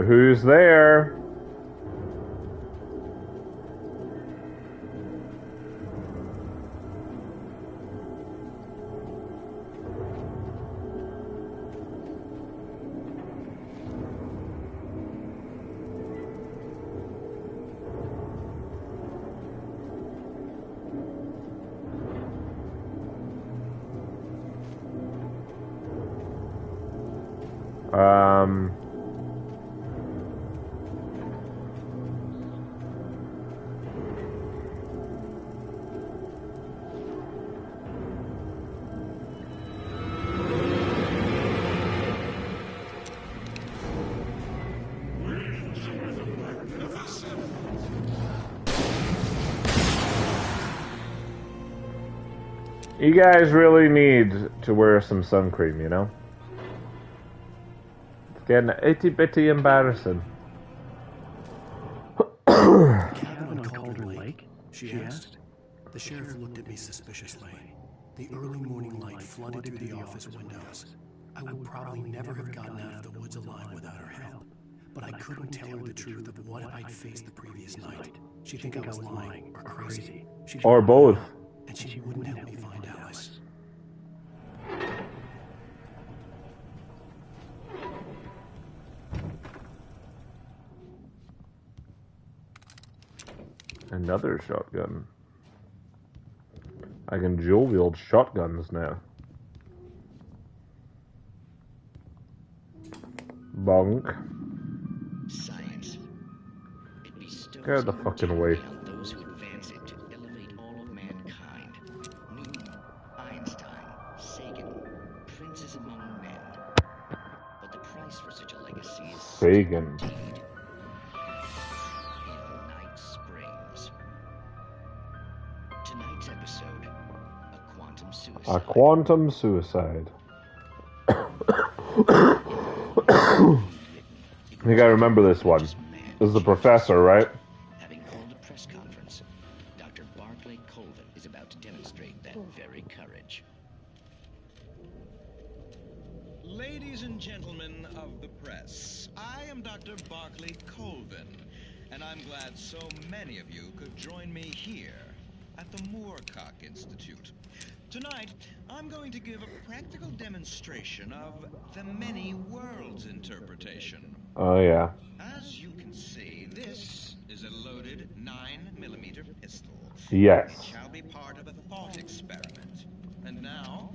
Who's there? You guys really need to wear some sun cream, you know? It's getting itty-bitty embarrassing. Cabin on Calder Lake? She asked. The sheriff looked at me suspiciously. The early morning light flooded through the office windows. I would probably never have gotten out of the woods alive without her help. But I couldn't tell her the truth of what I'd faced the previous night. She'd think I was lying or crazy. Or both. And she wouldn't help me find Alice. Another shotgun. I can dual wield shotguns now. Bonk. Science. Get out of the fucking way. Those who advance it to elevate all of mankind. Newton, Einstein, Sagan, princes among men. But the price for such a legacy is Sagan. indeed in Night Springs. Tonight's episode, a quantum suicide. A quantum suicide. I think I remember this one. This is the professor, right? Having called a press conference, Dr. Barclay Colvin is about to demonstrate that very courage. Ladies and gentlemen of the press, I am Dr. Barclay Colvin, and I'm glad so many of you could join me here at the Moorcock Institute. Tonight, I'm going to give a practical demonstration of the many worlds interpretation. Oh, yeah. As you can see, this is a loaded 9mm pistol. Yes. It shall be part of a thought experiment. And now,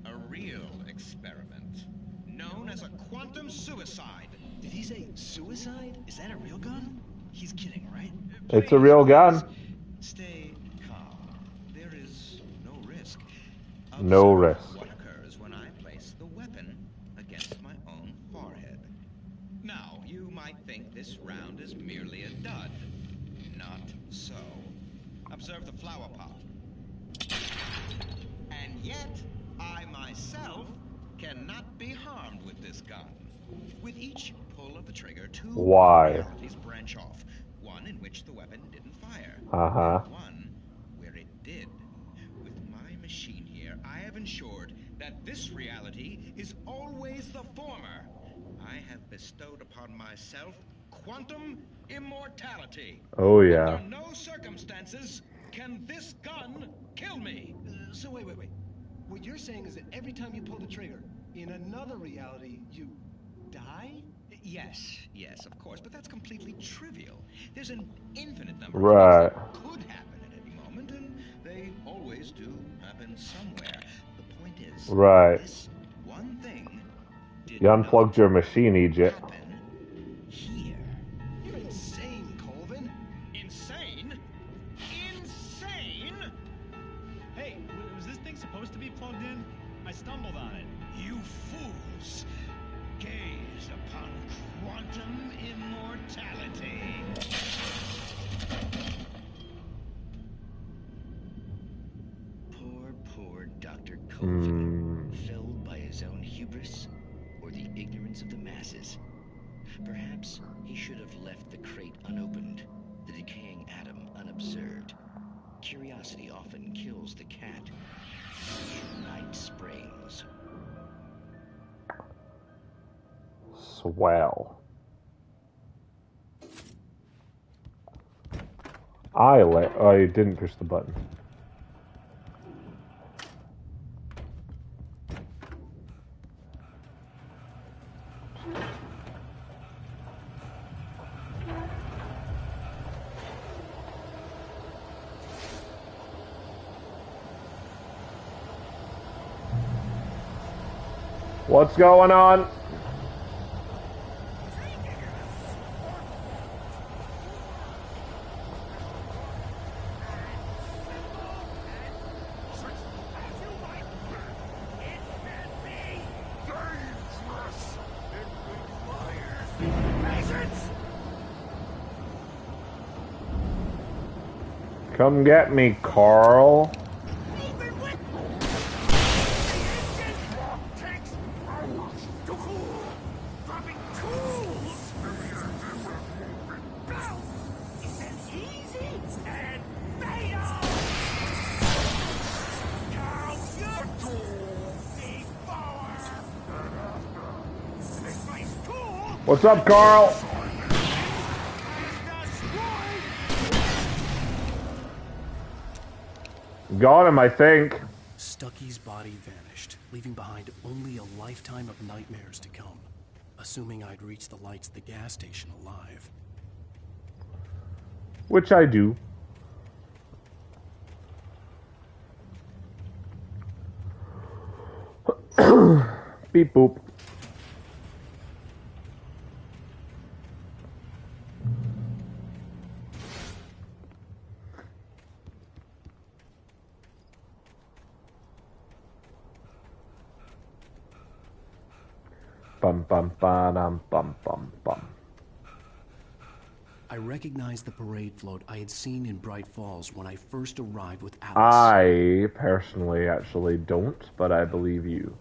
a real experiment, known as a quantum suicide. Did he say suicide? Is that a real gun? He's kidding, right? It's a real gun. Stay calm. There is no risk. No Observe risk. What occurs when I place the weapon against my own forehead. Now, you might think this round is merely a dud. Not so. Observe the flower pot. And yet, I myself cannot be harmed with this gun. With each pull of the trigger, two Why? realities branch off. One in which the weapon didn't fire. Uh-huh. And one where it did. With my machine here, I have ensured that this reality is always the former. I have bestowed upon myself quantum immortality. Oh, yeah. Under no circumstances can this gun kill me. So wait. What you're saying is that every time you pull the trigger, in another reality, you die? Yes, of course, but that's completely trivial. There's an infinite number Right. of things that could happen at any moment, and they always do happen somewhere. The point is, Right. this one thing did You unplugged your machine, not Egypt. happen here. You're insane, Colvin. Insane? Insane? Hey, was this thing supposed to be plugged in? I stumbled on it. You fools! Gaze upon quantum immortality. Poor Dr. Colvin, felled by his own hubris or the ignorance of the masses. Perhaps he should have left the crate unopened, the decaying atom unobserved. Curiosity often kills the cat. Night Springs. Swell. I didn't push the button. What's going on? Come get me, Carl. What's up, Carl? Got him, I think. Stucky's body vanished, leaving behind only a lifetime of nightmares to come. Assuming I'd reach the lights of the gas station alive. Which I do. Beep boop. Bum bum ba-dum bum bum bum. I recognized the parade float I had seen in Bright Falls when I first arrived with Alice. I personally actually don't, but I believe you.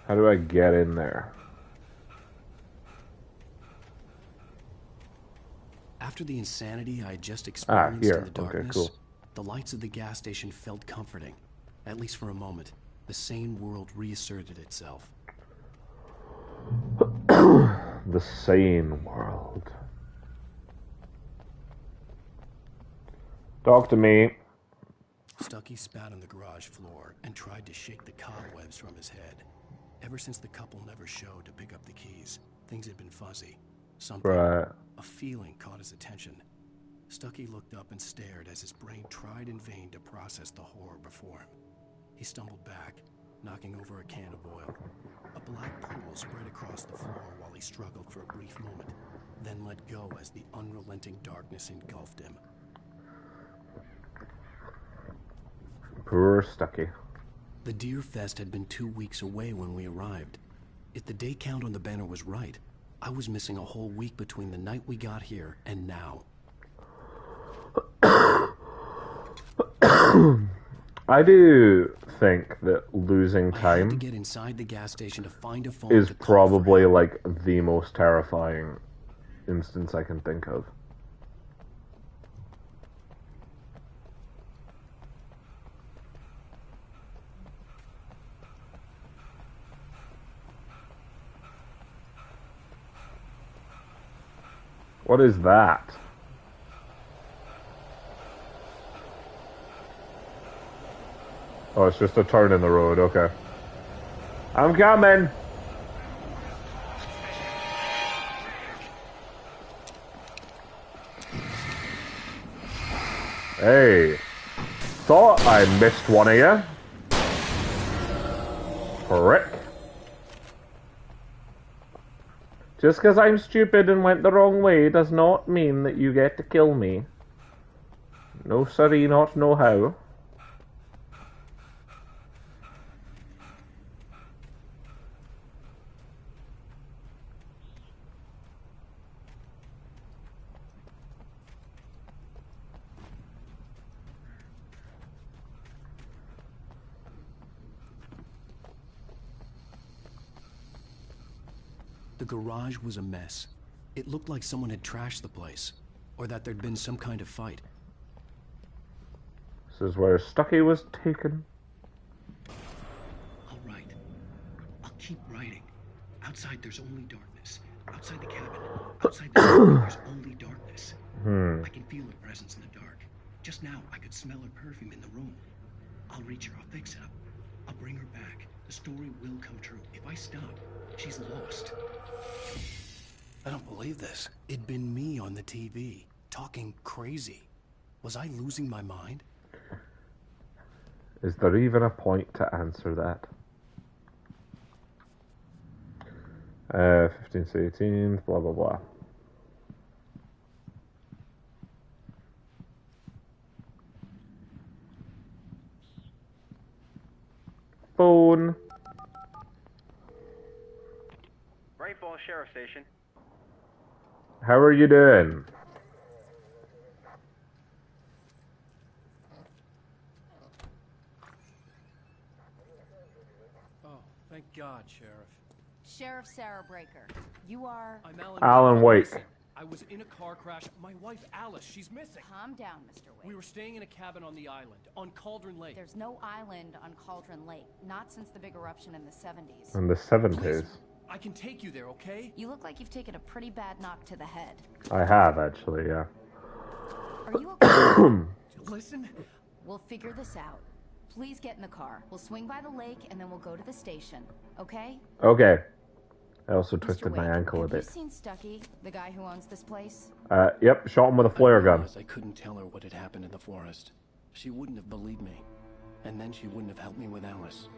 How do I get in there? After the insanity I had just experienced here. in the darkness, Okay, cool. the lights of the gas station felt comforting. At least for a moment, the sane world reasserted itself. The sane world. Talk to me. Stucky spat on the garage floor and tried to shake the cobwebs from his head. Ever since the couple never showed to pick up the keys, things had been fuzzy. Something, Right. a feeling caught his attention. Stucky looked up and stared as his brain tried in vain to process the horror before him. He stumbled back, knocking over a can of oil. A black pool spread across the floor while he struggled for a brief moment, then let go as the unrelenting darkness engulfed him. Poor Stucky. The Deer Fest had been 2 weeks away when we arrived. If the day count on the banner was right, I was missing a whole week between the night we got here and now. I do think that losing I had time to get inside the gas station to find a phone is to call for probably him. like the most terrifying instance I can think of. What is that? Oh, it's just a turn in the road, okay. I'm coming! Hey. Thought I missed one of you. Frick. Just because I'm stupid and went the wrong way does not mean that you get to kill me. No siree, not no how. The garage was a mess. It looked like someone had trashed the place, or that there'd been some kind of fight. This is where Stucky was taken. All right. keep writing. Outside, there's only darkness. Outside the cabin, outside the door, there's only darkness. I can feel her presence in the dark. Just now, I could smell her perfume in the room. I'll reach her. I'll fix it up. I'll bring her back. The story will come true. If I stop, she's lost. I don't believe this. It'd been me on the TV, talking crazy. Was I losing my mind? Is there even a point to answer that? 15th, 18th, blah, blah, blah. Phone. Great Falls Sheriff Station. How are you doing? Oh, thank God, Sheriff. Sheriff Sarah Breaker. You are... I'm Alan Wake. I was in a car crash. My wife, Alice, she's missing. Calm down, Mr. Wake. We were staying in a cabin on the island, on Cauldron Lake. There's no island on Cauldron Lake. Not since the big eruption in the 70s. In the 70s. Please, I can take you there, okay? You look like you've taken a pretty bad knock to the head. I have, actually, yeah. Are you okay? Listen. We'll figure this out. Please get in the car. We'll swing by the lake and then we'll go to the station. Okay? Okay. I also Mr. twisted my Wake, ankle a have bit. you seen Stucky, the guy who owns this place? Yep, shot him with a flare gun. I couldn't tell her what had happened in the forest. She wouldn't have believed me. And then she wouldn't have helped me with Alice.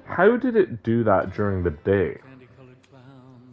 How did it do that during the day? Okay.